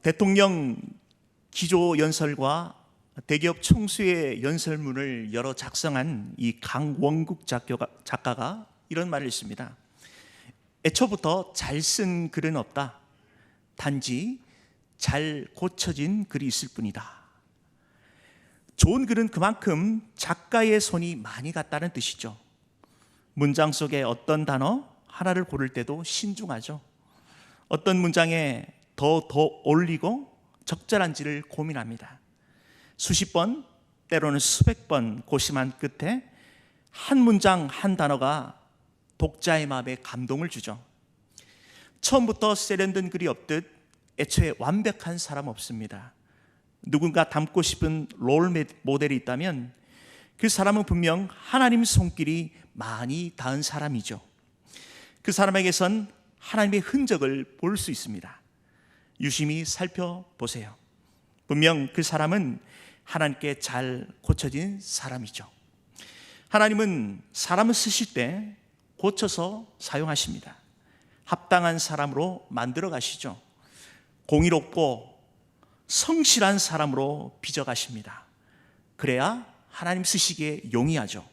대통령 기조 연설과 대기업 총수의 연설문을 여러 작성한 이 강원국 작가가 이런 말을 했습니다. 애초부터 잘 쓴 글은 없다. 단지 잘 고쳐진 글이 있을 뿐이다. 좋은 글은 그만큼 작가의 손이 많이 갔다는 뜻이죠. 문장 속에 어떤 단어 하나를 고를 때도 신중하죠. 어떤 문장에 더 올리고 적절한지를 고민합니다. 수십 번, 때로는 수백 번 고심한 끝에 한 문장 한 단어가 독자의 마음에 감동을 주죠. 처음부터 세련된 글이 없듯 애초에 완벽한 사람 없습니다. 누군가 닮고 싶은 롤 모델이 있다면 그 사람은 분명 하나님 손길이 많이 닿은 사람이죠. 그 사람에게선 하나님의 흔적을 볼 수 있습니다. 유심히 살펴보세요. 분명 그 사람은 하나님께 잘 고쳐진 사람이죠. 하나님은 사람을 쓰실 때 고쳐서 사용하십니다. 합당한 사람으로 만들어 가시죠. 공의롭고 성실한 사람으로 빚어가십니다. 그래야 하나님 쓰시기에 용이하죠.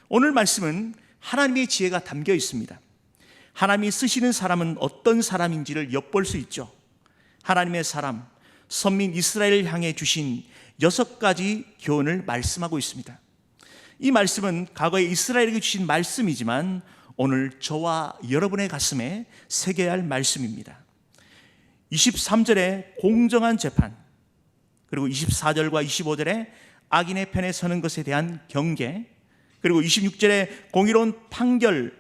오늘 말씀은 하나님의 지혜가 담겨 있습니다. 하나님이 쓰시는 사람은 어떤 사람인지를 엿볼 수 있죠. 하나님의 사람, 선민 이스라엘을 향해 주신 6가지 교훈을 말씀하고 있습니다. 이 말씀은 과거에 이스라엘에게 주신 말씀이지만 오늘 저와 여러분의 가슴에 새겨야 할 말씀입니다. 23절에 공정한 재판, 그리고 24절과 25절에 악인의 편에 서는 것에 대한 경계, 그리고 26절에 공의로운 판결,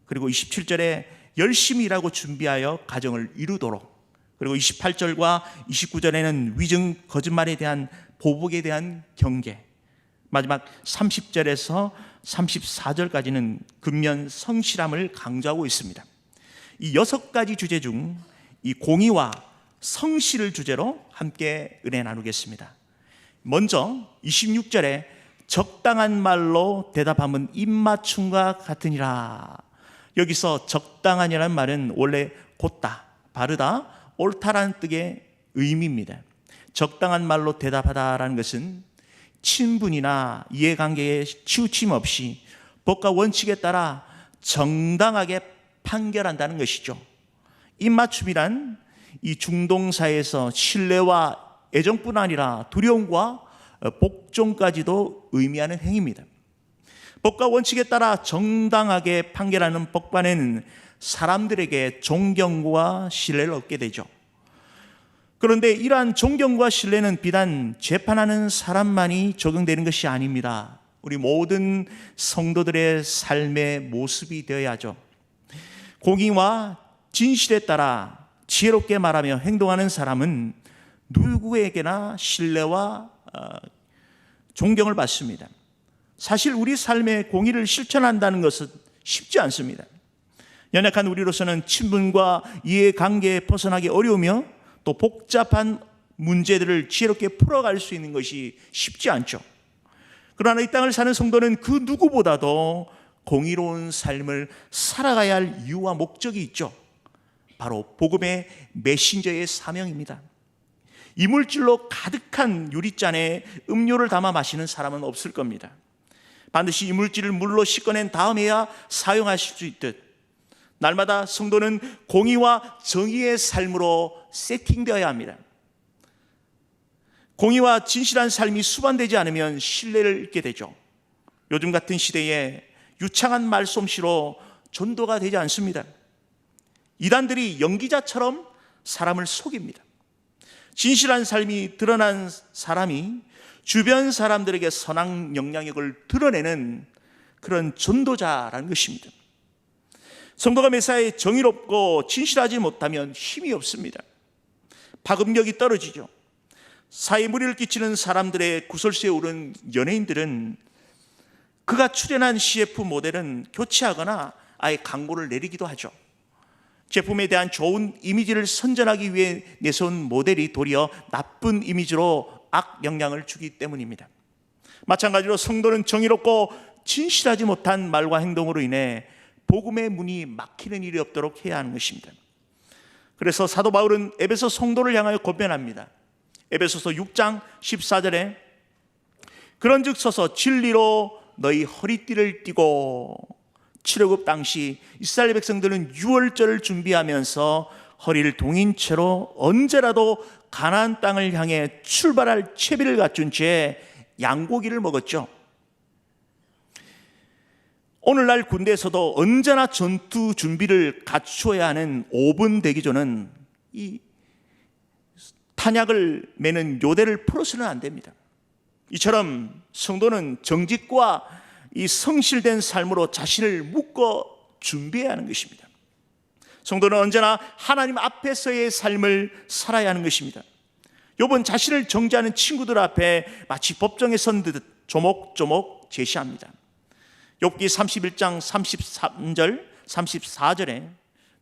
그리고 27절에 열심히 일하고 준비하여 가정을 이루도록, 그리고 28절과 29절에는 위증, 거짓말에 대한 보복에 대한 경계, 마지막 30절에서 34절까지는 근면 성실함을 강조하고 있습니다. 이 6가지 주제 중 이 공의와 성실을 주제로 함께 은혜 나누겠습니다. 먼저 26절에 적당한 말로 대답하면 입맞춤과 같으니라. 여기서 적당한이라는 말은 원래 곧다, 바르다, 옳다라는 뜻의 의미입니다. 적당한 말로 대답하다라는 것은 친분이나 이해관계에 치우침 없이 법과 원칙에 따라 정당하게 판결한다는 것이죠. 입맞춤이란 이 중동사에서 신뢰와 애정뿐 아니라 두려움과 복종까지도 의미하는 행위입니다. 법과 원칙에 따라 정당하게 판결하는 법관에는 사람들에게 존경과 신뢰를 얻게 되죠. 그런데 이러한 존경과 신뢰는 비단 재판하는 사람만이 적용되는 것이 아닙니다. 우리 모든 성도들의 삶의 모습이 되어야죠. 공의와 진실에 따라 지혜롭게 말하며 행동하는 사람은 누구에게나 신뢰와 존경을 받습니다. 사실 우리 삶의 공의를 실천한다는 것은 쉽지 않습니다. 연약한 우리로서는 친분과 이해관계에 벗어나기 어려우며 또 복잡한 문제들을 지혜롭게 풀어갈 수 있는 것이 쉽지 않죠. 그러나 이 땅을 사는 성도는 그 누구보다도 공의로운 삶을 살아가야 할 이유와 목적이 있죠. 바로 복음의 메신저의 사명입니다. 이물질로 가득한 유리잔에 음료를 담아 마시는 사람은 없을 겁니다. 반드시 이물질을 물로 씻어낸 다음에야 사용하실 수 있듯 날마다 성도는 공의와 정의의 삶으로 세팅되어야 합니다. 공의와 진실한 삶이 수반되지 않으면 신뢰를 잃게 되죠. 요즘 같은 시대에 유창한 말솜씨로 전도가 되지 않습니다. 이단들이 연기자처럼 사람을 속입니다. 진실한 삶이 드러난 사람이 주변 사람들에게 선한 영향력을 드러내는 그런 전도자라는 것입니다. 성도가 매사에 정의롭고 진실하지 못하면 힘이 없습니다. 파급력이 떨어지죠. 사회에 무리를 끼치는 사람들의 구설수에 오른 연예인들은 그가 출연한 CF 모델은 교체하거나 아예 광고를 내리기도 하죠. 제품에 대한 좋은 이미지를 선전하기 위해 내세운 모델이 도리어 나쁜 이미지로 악 영향을 주기 때문입니다. 마찬가지로 성도는 정의롭고 진실하지 못한 말과 행동으로 인해 복음의 문이 막히는 일이 없도록 해야 하는 것입니다. 그래서 사도 바울은 에베소 성도를 향하여 권면합니다. 에베소서 6장 14절에 그런즉 서서 진리로 너희 허리띠를 띠고, 출애굽 당시 이스라엘 백성들은 유월절을 준비하면서 허리를 동인 채로 언제라도 가나안 땅을 향해 출발할 채비를 갖춘 채 양고기를 먹었죠. 오늘날 군대에서도 언제나 전투 준비를 갖추어야 하는 5분 대기조는 이 탄약을 매는 요대를 풀어서는 안 됩니다. 이처럼 성도는 정직과 이 성실된 삶으로 자신을 묶어 준비해야 하는 것입니다. 성도는 언제나 하나님 앞에서의 삶을 살아야 하는 것입니다. 욥은 자신을 정죄하는 친구들 앞에 마치 법정에 선 듯 조목조목 제시합니다. 욥기 31장 33절 34절에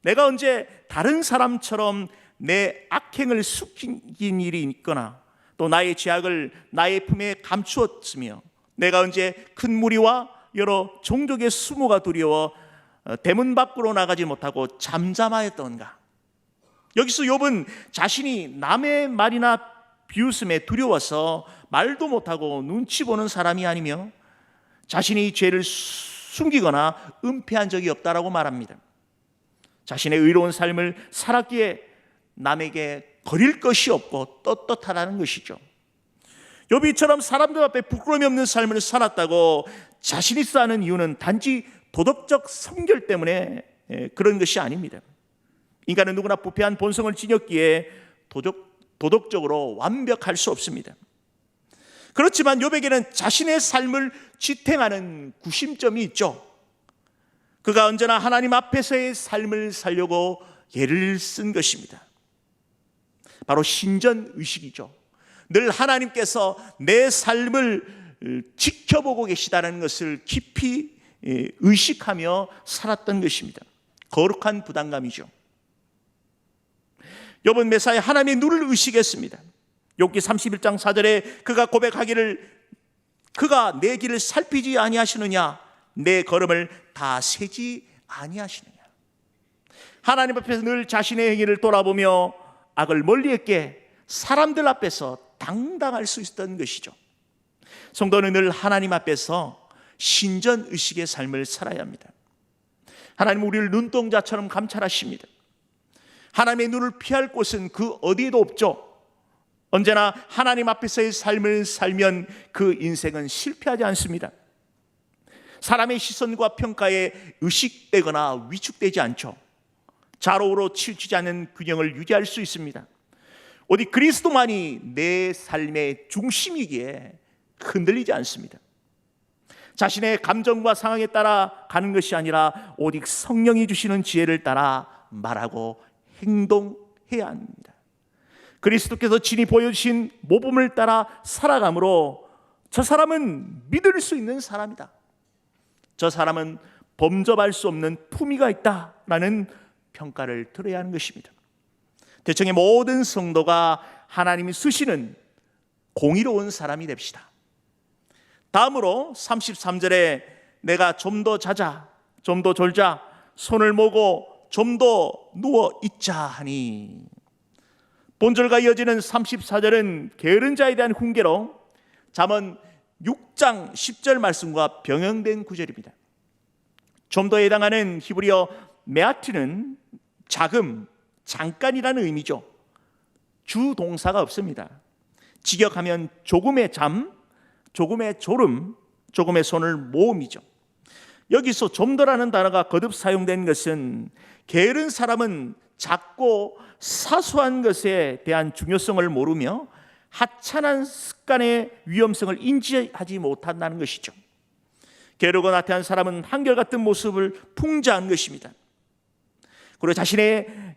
내가 언제 다른 사람처럼 내 악행을 숨긴 일이 있거나 또 나의 죄악을 나의 품에 감추었으며 내가 언제 큰 무리와 여러 종족의 수모가 두려워 대문 밖으로 나가지 못하고 잠잠하였던가. 여기서 욥은 자신이 남의 말이나 비웃음에 두려워서 말도 못하고 눈치 보는 사람이 아니며 자신이 죄를 숨기거나 은폐한 적이 없다라고 말합니다. 자신의 의로운 삶을 살았기에 남에게 거릴 것이 없고 떳떳하다는 것이죠. 욥이처럼 사람들 앞에 부끄러움이 없는 삶을 살았다고 자신 있어 하는 이유는 단지 도덕적 성결 때문에 그런 것이 아닙니다. 인간은 누구나 부패한 본성을 지녔기에 도덕적으로 완벽할 수 없습니다. 그렇지만 욥에게는 자신의 삶을 지탱하는 구심점이 있죠. 그가 언제나 하나님 앞에서의 삶을 살려고 예를 쓴 것입니다. 바로 신전의식이죠. 늘 하나님께서 내 삶을 지켜보고 계시다는 것을 깊이 의식하며 살았던 것입니다. 거룩한 부담감이죠. 욥은 매사에 하나님의 눈을 의식했습니다. 욥기 31장 4절에 그가 고백하기를 그가 내 길을 살피지 아니하시느냐, 내 걸음을 다 세지 아니하시느냐. 하나님 앞에서 늘 자신의 행위를 돌아보며 악을 멀리했기에 사람들 앞에서 당당할 수 있었던 것이죠. 성도는 늘 하나님 앞에서 신전의식의 삶을 살아야 합니다. 하나님은 우리를 눈동자처럼 감찰하십니다. 하나님의 눈을 피할 곳은 그 어디에도 없죠. 언제나 하나님 앞에서의 삶을 살면 그 인생은 실패하지 않습니다. 사람의 시선과 평가에 의식되거나 위축되지 않죠. 좌로우로 치우치지 않는 균형을 유지할 수 있습니다. 오직 그리스도만이 내 삶의 중심이기에 흔들리지 않습니다. 자신의 감정과 상황에 따라 가는 것이 아니라 오직 성령이 주시는 지혜를 따라 말하고 행동해야 합니다. 그리스도께서 친히 보여주신 모범을 따라 살아가므로 저 사람은 믿을 수 있는 사람이다, 저 사람은 범접할 수 없는 품위가 있다라는 평가를 들어야 하는 것입니다. 대청의 모든 성도가 하나님이 쓰시는 공의로운 사람이 됩시다. 다음으로 33절에 내가 좀 더 자자, 좀 더 졸자, 손을 모고 좀 더 누워 있자 하니. 본절과 이어지는 34절은 게으른 자에 대한 훈계로 잠언 6장 10절 말씀과 병행된 구절입니다. 좀 더에 해당하는 히브리어 메아티는 자금, 잠깐이라는 의미죠. 주동사가 없습니다. 직역하면 조금의 잠, 조금의 졸음, 조금의 손을 모음이죠. 여기서 좀 더라는 단어가 거듭 사용된 것은 게으른 사람은 작고 사소한 것에 대한 중요성을 모르며 하찮은 습관의 위험성을 인지하지 못한다는 것이죠. 게으르고 나태한 사람은 한결같은 모습을 풍자한 것입니다. 그리고 자신의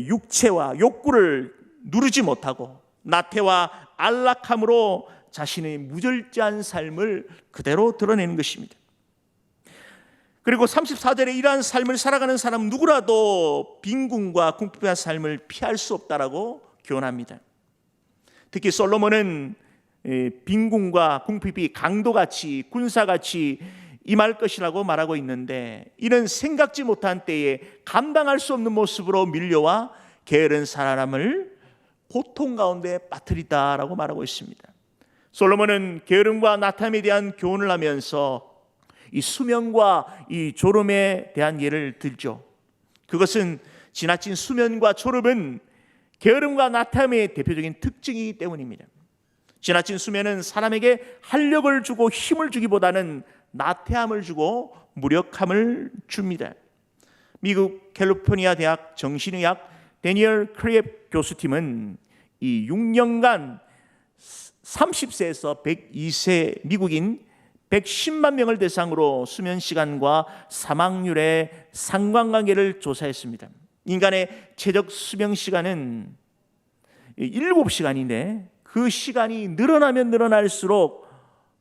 육체와 욕구를 누르지 못하고 나태와 안락함으로 자신의 무절제한 삶을 그대로 드러내는 것입니다. 그리고 34절에 이러한 삶을 살아가는 사람 누구라도 빈궁과 궁핍한 삶을 피할 수 없다라고 교훈합니다. 특히 솔로몬은 빈궁과 궁핍이 강도같이 군사같이 임할 것이라고 말하고 있는데, 이는 생각지 못한 때에 감당할 수 없는 모습으로 밀려와 게으른 사람을 고통 가운데 빠뜨리다라고 말하고 있습니다. 솔로몬은 게으름과 나탐에 대한 교훈을 하면서 이 수면과 이 졸음에 대한 예를 들죠. 그것은 지나친 수면과 졸음은 게으름과 나탐의 대표적인 특징이기 때문입니다. 지나친 수면은 사람에게 활력을 주고 힘을 주기보다는 나태함을 주고 무력함을 줍니다. 미국 캘리포니아 대학 정신의학 데니얼 크리앱 교수팀은 이 6년간 30세에서 102세 미국인 110만 명을 대상으로 수면 시간과 사망률의 상관관계를 조사했습니다. 인간의 최적 수면 시간은 7시간인데 그 시간이 늘어나면 늘어날수록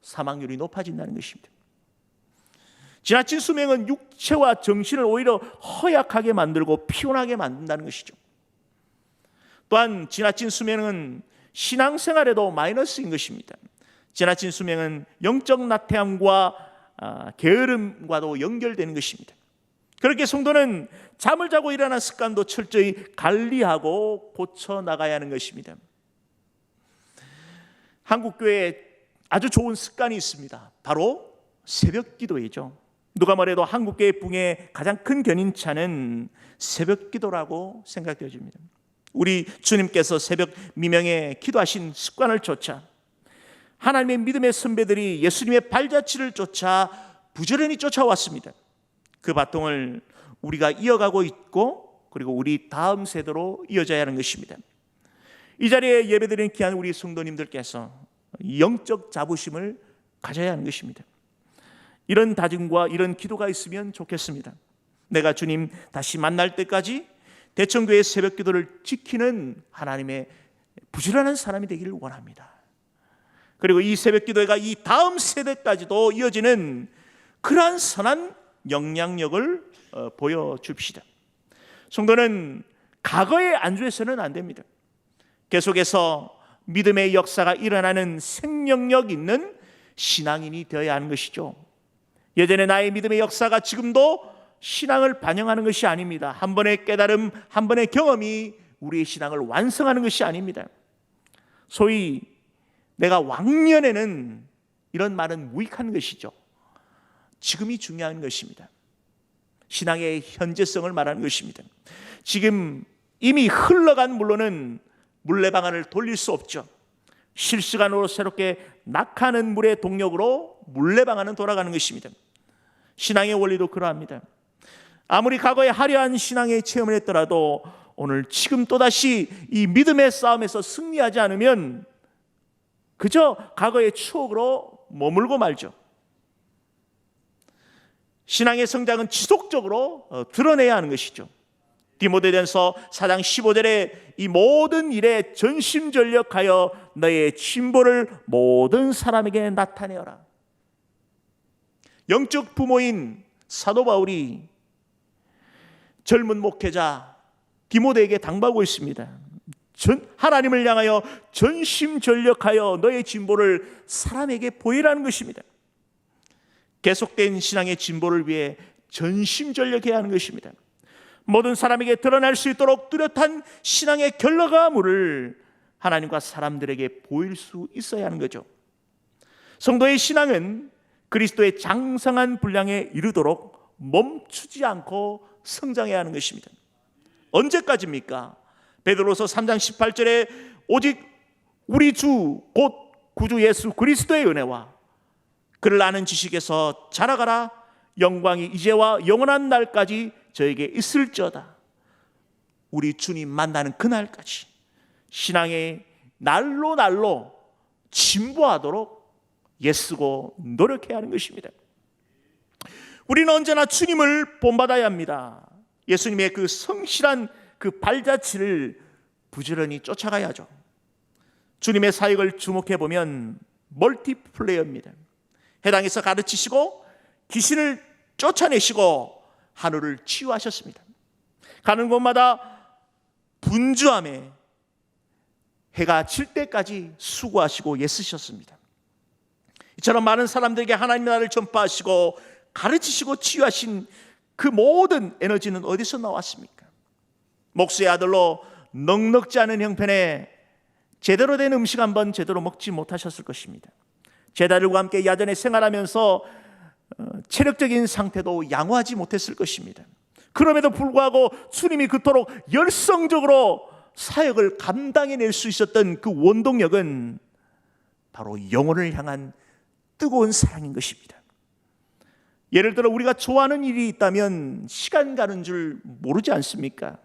사망률이 높아진다는 것입니다. 지나친 수면은 육체와 정신을 오히려 허약하게 만들고 피곤하게 만든다는 것이죠. 또한 지나친 수면은 신앙생활에도 마이너스인 것입니다. 지나친 수면은 영적 나태함과 게으름과도 연결되는 것입니다. 그렇게 성도는 잠을 자고 일어나는 습관도 철저히 관리하고 고쳐나가야 하는 것입니다. 한국교회에 아주 좋은 습관이 있습니다. 바로 새벽 기도이죠. 누가 뭐래도 한국교회 붕의 가장 큰 견인차는 새벽 기도라고 생각되어집니다. 우리 주님께서 새벽 미명에 기도하신 습관을 쫓아 하나님의 믿음의 선배들이 예수님의 발자취를 쫓아 부지런히 쫓아왔습니다. 그 바통을 우리가 이어가고 있고 그리고 우리 다음 세대로 이어져야 하는 것입니다. 이 자리에 예배드리는 귀한 우리 성도님들께서 영적 자부심을 가져야 하는 것입니다. 이런 다짐과 이런 기도가 있으면 좋겠습니다. 내가 주님 다시 만날 때까지 대청교회 새벽 기도를 지키는 하나님의 부지런한 사람이 되기를 원합니다. 그리고 이 새벽 기도가 이 다음 세대까지도 이어지는 그러한 선한 영향력을 보여줍시다. 성도는 과거에 안주해서는 안 됩니다. 계속해서 믿음의 역사가 일어나는 생명력 있는 신앙인이 되어야 하는 것이죠. 예전에 나의 믿음의 역사가 지금도 신앙을 반영하는 것이 아닙니다. 한 번의 깨달음, 한 번의 경험이 우리의 신앙을 완성하는 것이 아닙니다. 소위 내가 왕년에는 이런 말은 무익한 것이죠. 지금이 중요한 것입니다. 신앙의 현재성을 말하는 것입니다. 지금 이미 흘러간 물로는 물레방아를 돌릴 수 없죠. 실시간으로 새롭게 낙하는 물의 동력으로 물레방아는 돌아가는 것입니다. 신앙의 원리도 그러합니다. 아무리 과거에 화려한 신앙의 체험을 했더라도 오늘 지금 또다시 이 믿음의 싸움에서 승리하지 않으면 그저 과거의 추억으로 머물고 말죠. 신앙의 성장은 지속적으로 드러내야 하는 것이죠. 디모데전서 4장 15절에 이 모든 일에 전심전력하여 너의 진보를 모든 사람에게 나타내어라. 영적 부모인 사도 바울이 젊은 목회자 디모데에게 당부하고 있습니다. 하나님을 향하여 전심전력하여 너의 진보를 사람에게 보이라는 것입니다. 계속된 신앙의 진보를 위해 전심전력해야 하는 것입니다. 모든 사람에게 드러날 수 있도록 뚜렷한 신앙의 결과물을 하나님과 사람들에게 보일 수 있어야 하는 거죠. 성도의 신앙은 그리스도의 장성한 분량에 이르도록 멈추지 않고 성장해야 하는 것입니다. 언제까지입니까? 베드로서 3장 18절에 오직 우리 주 곧 구주 예수 그리스도의 은혜와 그를 아는 지식에서 자라가라. 영광이 이제와 영원한 날까지 저에게 있을지어다. 우리 주님 만나는 그날까지 신앙의 날로 진보하도록 애쓰고 노력해야 하는 것입니다. 우리는 언제나 주님을 본받아야 합니다. 예수님의 그 성실한 그 발자취를 부지런히 쫓아가야죠. 주님의 사역을 주목해 보면 멀티플레이어입니다. 해당에서 가르치시고 귀신을 쫓아내시고 하늘을 치유하셨습니다. 가는 곳마다 분주함에 해가 질 때까지 수고하시고 애쓰셨습니다. 이처럼 많은 사람들에게 하나님의 나라를 전파하시고 가르치시고 치유하신 그 모든 에너지는 어디서 나왔습니까? 목수의 아들로 넉넉지 않은 형편에 제대로 된 음식 한번 제대로 먹지 못하셨을 것입니다. 제자들과 함께 야전에 생활하면서 체력적인 상태도 양호하지 못했을 것입니다. 그럼에도 불구하고 주님이 그토록 열성적으로 사역을 감당해낼 수 있었던 그 원동력은 바로 영혼을 향한 뜨거운 사랑인 것입니다. 예를 들어 우리가 좋아하는 일이 있다면 시간 가는 줄 모르지 않습니까?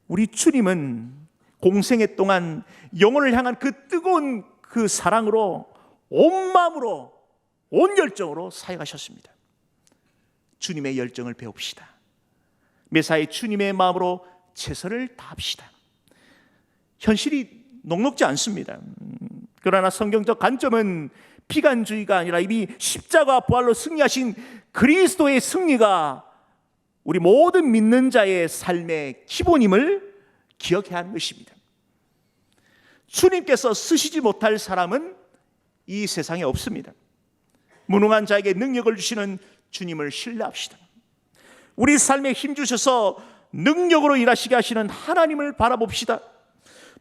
우리 주님은 공생애 동안 영혼을 향한 그 뜨거운 그 사랑으로 온 마음으로 온 열정으로 사역하셨습니다. 주님의 열정을 배웁시다. 매사에 주님의 마음으로 최선을 다합시다. 현실이 녹록지 않습니다. 그러나 성경적 관점은 비관주의가 아니라 이미 십자가 부활로 승리하신 그리스도의 승리가 우리 모든 믿는 자의 삶의 기본임을 기억해야 하는 것입니다. 주님께서 쓰시지 못할 사람은 이 세상에 없습니다. 무능한 자에게 능력을 주시는 주님을 신뢰합시다. 우리 삶에 힘주셔서 능력으로 일하시게 하시는 하나님을 바라봅시다.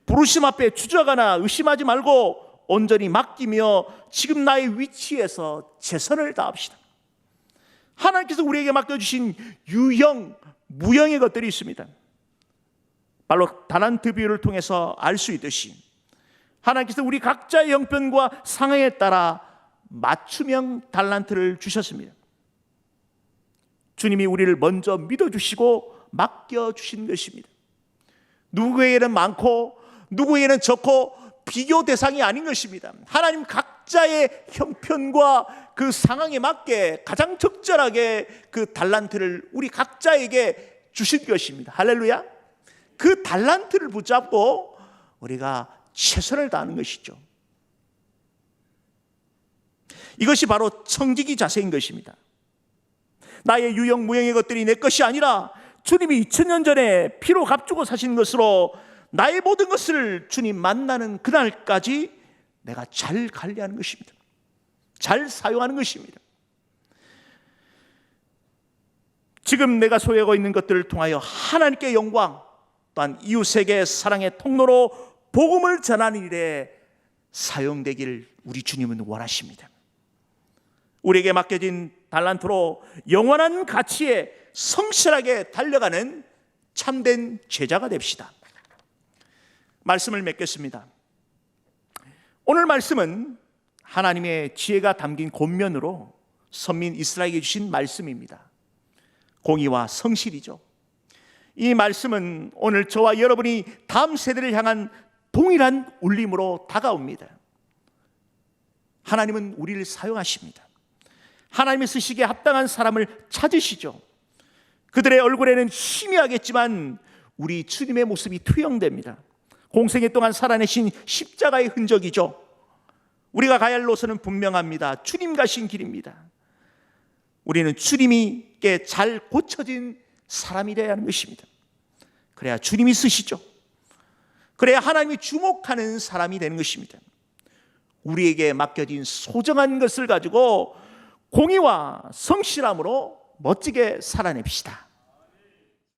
부르심 앞에 주저하거나 의심하지 말고 온전히 맡기며 지금 나의 위치에서 최선을 다합시다. 하나님께서 우리에게 맡겨주신 유형, 무형의 것들이 있습니다. 바로 달란트 비유를 통해서 알 수 있듯이 하나님께서 우리 각자의 형편과 상황에 따라 맞춤형 달란트를 주셨습니다. 주님이 우리를 먼저 믿어주시고 맡겨주신 것입니다. 누구에게는 많고 누구에게는 적고 비교 대상이 아닌 것입니다. 하나님 각자의 형편과 그 상황에 맞게 가장 적절하게 그 달란트를 우리 각자에게 주신 것입니다. 할렐루야. 그 달란트를 붙잡고 우리가 최선을 다하는 것이죠. 이것이 바로 청지기 자세인 것입니다. 나의 유형 무형의 것들이 내 것이 아니라 주님이 2000년 전에 피로 값주고 사신 것으로 나의 모든 것을 주님 만나는 그날까지 내가 잘 관리하는 것입니다. 잘 사용하는 것입니다. 지금 내가 소유하고 있는 것들을 통하여 하나님께 영광, 또한 이웃에게 사랑의 통로로 복음을 전하는 일에 사용되길 우리 주님은 원하십니다. 우리에게 맡겨진 달란트로 영원한 가치에 성실하게 달려가는 참된 제자가 됩시다. 말씀을 맺겠습니다. 오늘 말씀은 하나님의 지혜가 담긴 권면으로 선민 이스라엘에게 주신 말씀입니다. 공의와 성실이죠. 이 말씀은 오늘 저와 여러분이 다음 세대를 향한 동일한 울림으로 다가옵니다. 하나님은 우리를 사용하십니다. 하나님이 쓰시기에 합당한 사람을 찾으시죠. 그들의 얼굴에는 희미하겠지만 우리 주님의 모습이 투영됩니다. 공생애 동안 살아내신 십자가의 흔적이죠. 우리가 가야 할 노선은 분명합니다. 주님 가신 길입니다. 우리는 주님께 잘 고쳐진 사람이 되어야 하는 것입니다. 그래야 주님이 쓰시죠. 그래야 하나님이 주목하는 사람이 되는 것입니다. 우리에게 맡겨진 소중한 것을 가지고 공의와 성실함으로 멋지게 살아냅시다.